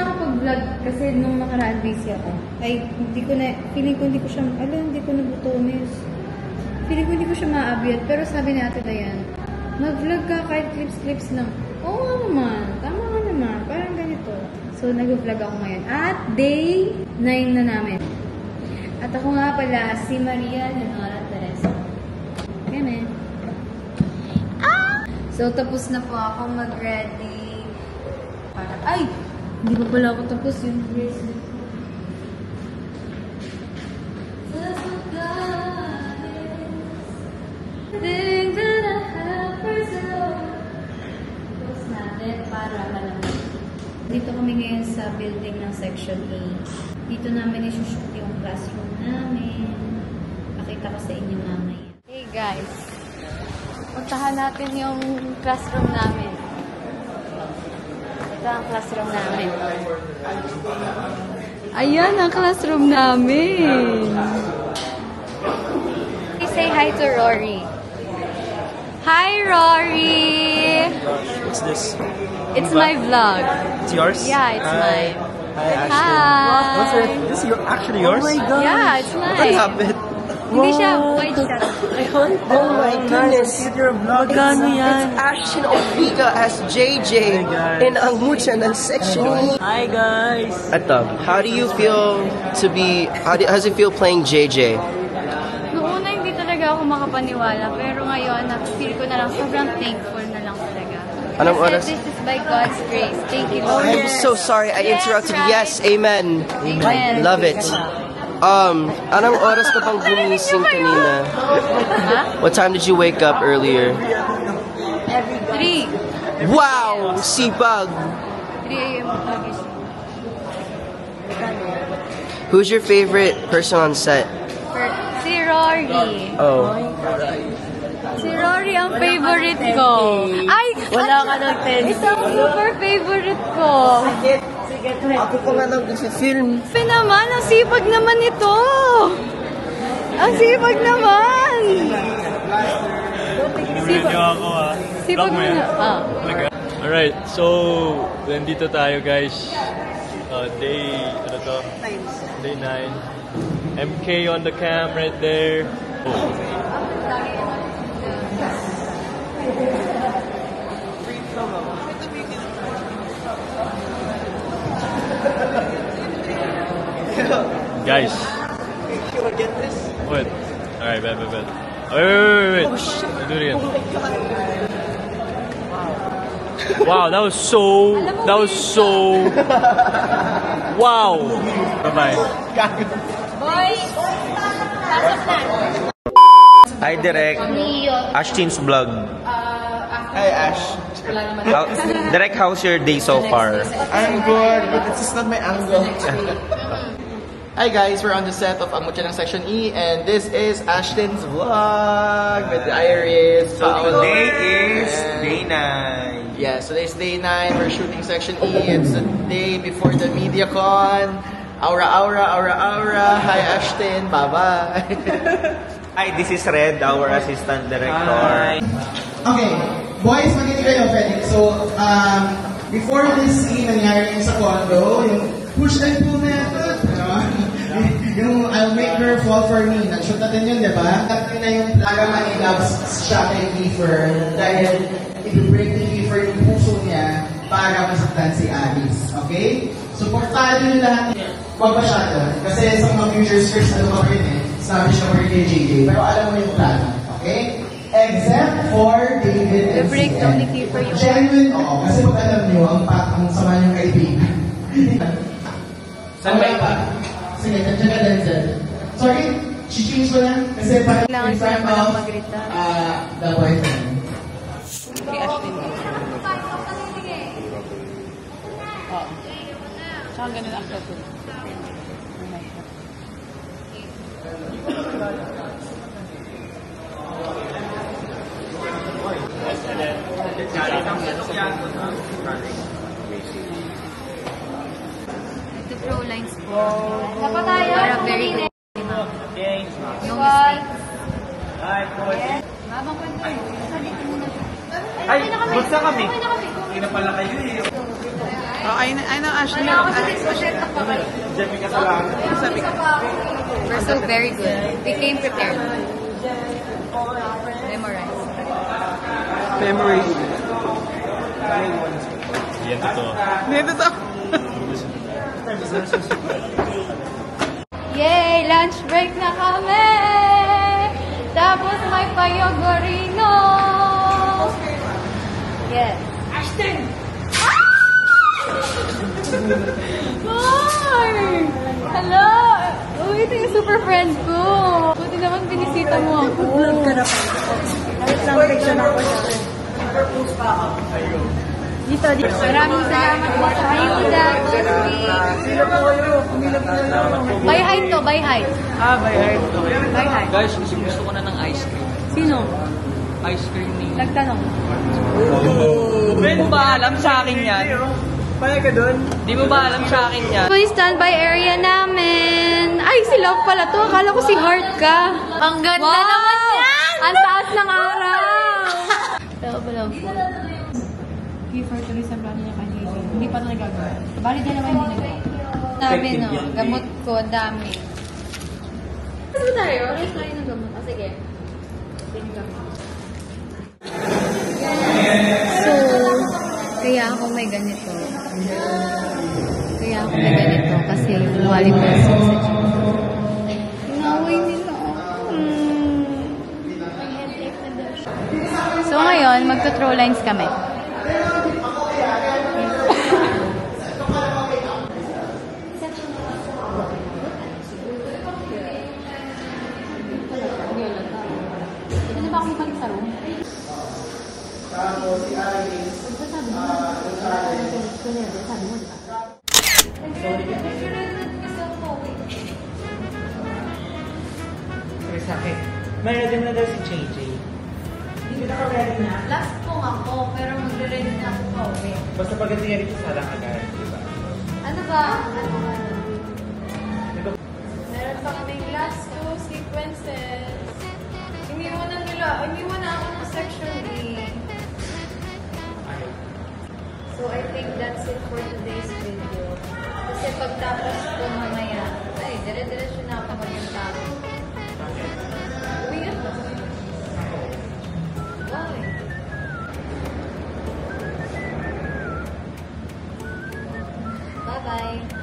nakakapag-vlog kasi nung nakaraan busy ako. Ay, feeling ko hindi ko siya, hindi ko nabutones. Feeling ko hindi ko siya maabyat. Pero sabi ni Ate Dayan, mag-vlog ka kahit clips lang. Oo nga naman, tama nga naman, parang ganito. So, nag-vlog ako ngayon. At day 9 na namin. At ako nga pala, si Maria Leonora Teresa. Ganun. So, tapos na po ako mag-ready. Ay! Hindi pa pala ako tapos yung bracelet. Tapos natin para malaman. Dito kami ngayon sa building ng Section A. Dito namin isushoot yung classroom namin. Pakita ko sa inyo mamaya. Hey guys! Puntahan natin yung classroom namin. Ito ang classroom namin. Ayan ang classroom namin. Say hi to Rory. Hi, Rory! What's this? It's my vlog. It's yours? Yeah, it's mine. Hi, Ashley. Hi! What's it? This is actually yours? Oh my God! Yeah, it's What mine. happened? Hindi siya white siya. Oh my goodness! Magkano yan? It's Ashton Oviga as JJ in ang mucha ng Section E. Hi guys! Ato, how do you feel to be, how does it feel playing JJ? Noong una, hindi talaga ako makapaniwala. Pero ngayon, feel ko na lang, sobrang thankful na lang talaga. Anong Kasi oras? this is by God's grace. Thank you, Lord. I'm so sorry I interrupted. right. Yes, amen. Amen. Love it. Anong oras ka bang gumising kanina? Ha? What time did you wake up earlier? 3. Wow! Sipag! 3 a.m. nagising. Who's your favorite person on set? Si Rory. Oh. Si Rory ang favorite ko. Ay! Wala ka ng tennis. Ito ang super favorite ko. Ako pa nga nang gusto film. Naman, ang sipag naman ito. Ang sipag naman. Video ako Sipag mo na. Alright, so nandito tayo guys. Day 9. MK on the cam right there. Guys. Wait. Alright, bet. Wait. Do it again. Wow, that was so. Wow. Bye-bye. Boy, pasok na. Hi, Direk. Ashtin's vlog. Hi, Ash. Direk, how's your day so far? I'm good, but this is not my angle. Hi guys, we're on the set of Ang Mucha ng Section E, and this is Ashton's vlog with Iris. So today is and day 9. yeah, so today's day 9. We're shooting Section E. It's the day before the MediaCon. Aura. Hi Ashton, bye-bye. Hi, this is Red, our assistant director. Okay, boys, makinig kayo, Felix. So, before this scene nangyari yung sa condo, yung push and pull method, yung I'll make her fall for me, nag-shoot natin yun, di ba? Tapos na yung plaga manilaps siya kay Kiefer dahil i-break ni Kiefer yung puso niya para masaktan si Alice, okay? Supportahan nyo lahat niya. Huwag masyado, kasi sa mga future scripts na lumabas yun sabi siya for kay JJ, pero alam mo yung plano, okay? Except for David and break down ni Kiefer yung... Genuine, oo. Kasi pag alam nyo, ang sama niyong kaibigan. Saan ba iba? Sige, nandiyan ka lang dyan. Sorry, change ko lang. Kasi parang in front of the boyfriend. Kay Ashley. Oo. Saka ganun ang tattoo. Ito pro lines po. Para very good. No mistakes. Habang kwento yun. Ay, basta kami. Hindi na pala kayo eh. I know, Ashley. We're so very good. We came prepared. Memorize. Memories. Yan totoo. Dito to. Yay! Lunch break na kami! Tapos may payogorino! Yes. Ashton! Hi! Hello! Uy, ito yung super friend ko. Buti naman binisita mo ako. Vlog ka na pa. Dito. Maraming salamat po sa ayuda. By height to, by height. By height. By height. Guys, gusto ko na ng ice cream. Sino? Ice cream ni... Nagtanong. Di mo ba alam sa akin yan? Pala ka doon? Di mo ba alam sa akin yan? Ito yung standby area namin. Ay, si Love pala to. Akala ko si Heart ka. Ang ganda naman yan! Ang taas ng araw! Love, love po. Give her tuloy sa plano niya kay Lily. Hindi pa ito nagagawa. Bali din naman hindi nagagawa. Dami, no? Gamot ko, dami. Ano tayo? Oras tayo ng gamot. Ah, sige. So, kaya ako may ganito. Kasi yung volleyball sa gym. Inaway nila ako. So ngayon, magto-throw lines kami. Ano ba akong balik sa room? Tapos si Alice. Sa akin. May ready na daw si JJ. Hindi ka ready na? Last pong ako, pero magre-ready na ako pa uwi. Basta pagdating niya rito, salang agad. Diba? Ano ba? Meron pa kaming last two sequences. Iniwan na ako ng section E. So I think that's it for today's video. Kasi pagtapos ko mamaya, ay, dire-diretso na ako mag-intake. Uwi nga ba? Why? Bye-bye.